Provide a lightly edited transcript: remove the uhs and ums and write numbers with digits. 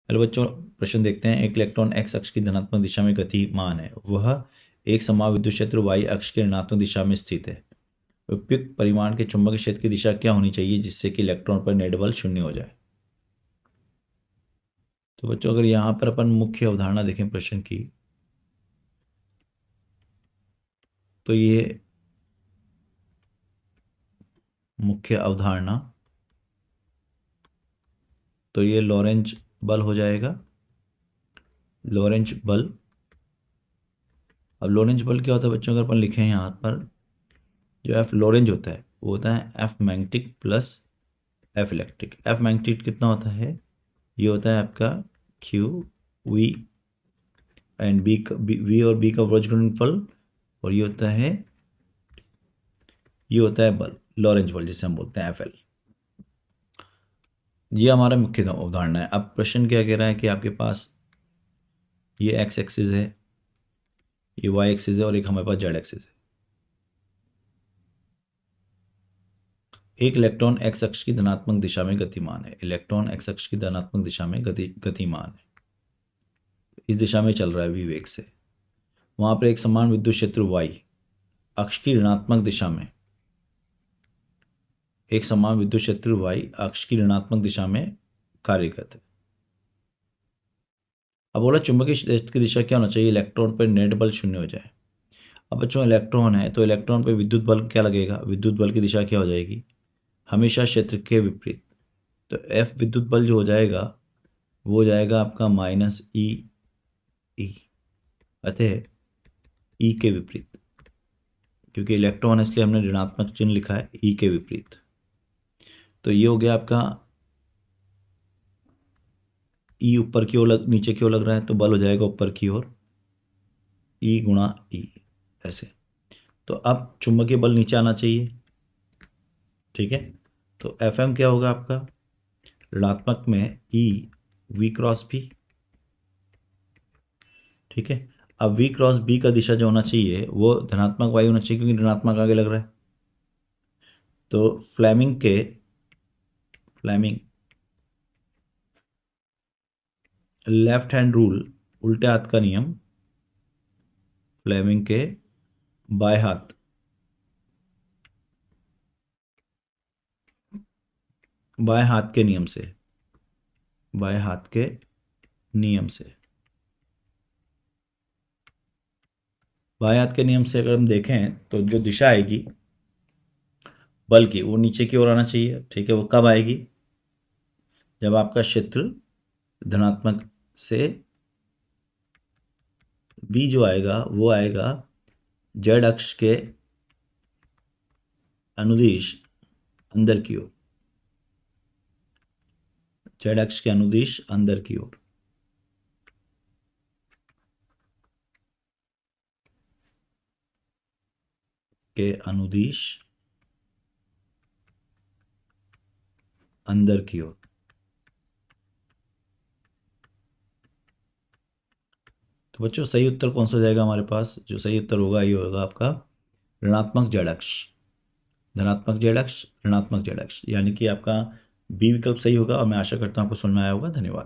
Hello बच्चों, प्रश्न देखते हैं। एक इलेक्ट्रॉन एक्स अक्ष की धनात्मक दिशा में गतिमान है। वह एक समान विद्युत क्षेत्र वाई अक्ष के ऋणात्मक दिशा में स्थित है। उपयुक्त परिमाण के चुंबकीय क्षेत्र की दिशा क्या होनी चाहिए जिससे कि इलेक्ट्रॉन पर नेट बल शून्य हो जाए। तो बच्चों, अगर यहाँ पर अपन मुख्य अवधारणा देखें प्रश्न की, तो ये मुख्य अवधारणा, तो ये लॉरेंज बल हो जाएगा। लॉरेंज बल, अब लॉरेंज बल क्या होता है बच्चों, अगर अपन लिखें यहाँ पर, जो एफ लॉरेंज होता है वो होता है F magnetic plus F electric. F magnetic कितना होता है, ये होता है आपका Q V and B, V और बी का गुणनफल, और ये होता है बल, लॉरेंज बल जिसे हम बोलते हैं एफ एल। ये हमारा मुख्य अवधारणा है। अब प्रश्न क्या कह रहा है कि आपके पास ये एक्स एक्सिस है, ये वाई एक्सिस है और एक हमारे पास जेड एक्सिस है। एक इलेक्ट्रॉन एक्स अक्ष की धनात्मक दिशा में गतिमान है। इलेक्ट्रॉन एक्स अक्ष की धनात्मक दिशा में गतिमान है, इस दिशा में चल रहा है वी वेग से। वहां पर एक समान विद्युत क्षेत्र वाई अक्ष की ऋणात्मक दिशा में, एक समान विद्युत क्षेत्र वाई अक्ष की ऋणात्मक दिशा में कार्यरत है। अब बोला चुंबकीय क्षेत्र की दिशा क्या होना चाहिए, इलेक्ट्रॉन पर नेट बल शून्य हो जाए। अब बच्चों इलेक्ट्रॉन है तो इलेक्ट्रॉन पर विद्युत बल क्या लगेगा, विद्युत बल की दिशा क्या हो जाएगी, हमेशा क्षेत्र के विपरीत। तो एफ विद्युत बल जो हो जाएगा वो हो जाएगा आपका माइनस ई ई, अतः ई के विपरीत, क्योंकि इलेक्ट्रॉन है इसलिए हमने ऋणात्मक चिन्ह लिखा है ई के विपरीत। तो ये हो गया आपका ई ऊपर की ओर नीचे की ओर लग रहा है तो बल हो जाएगा ऊपर की ओर ई गुणा ई, ऐसे। तो अब चुंबकीय बल नीचे आना चाहिए, ठीक है। तो एफ एम क्या होगा आपका, ऋणात्मक में ई वी क्रॉस बी, ठीक है। अब वी क्रॉस बी का दिशा जो होना चाहिए वो धनात्मक वाई होना चाहिए, क्योंकि ऋणात्मक आगे लग रहा है। तो फ्लेमिंग लेफ्ट हैंड रूल, उल्टे हाथ का नियम, फ्लेमिंग के बाएं हाथ के नियम से, बाएं हाथ के नियम से, बाएं हाथ के नियम से अगर हम देखें तो जो दिशा आएगी बल की वो नीचे की ओर आना चाहिए, ठीक है। वो कब आएगी, जब आपका क्षेत्र धनात्मक से बी जो आएगा वो आएगा जेड अक्ष के अनुदिश अंदर की ओर, जेड अक्ष के अनुदिश अंदर की ओर, के अनुदिश अंदर की ओर। तो बच्चों सही उत्तर कौन सा हो जाएगा हमारे पास, जो सही उत्तर होगा ये होगा आपका ऋणात्मक जेड अक्ष, धनात्मक जेड अक्ष, ऋणात्मक जेड अक्ष, यानी कि आपका बी विकल्प सही होगा। और मैं आशा करता हूं आपको समझ में आया होगा। धन्यवाद।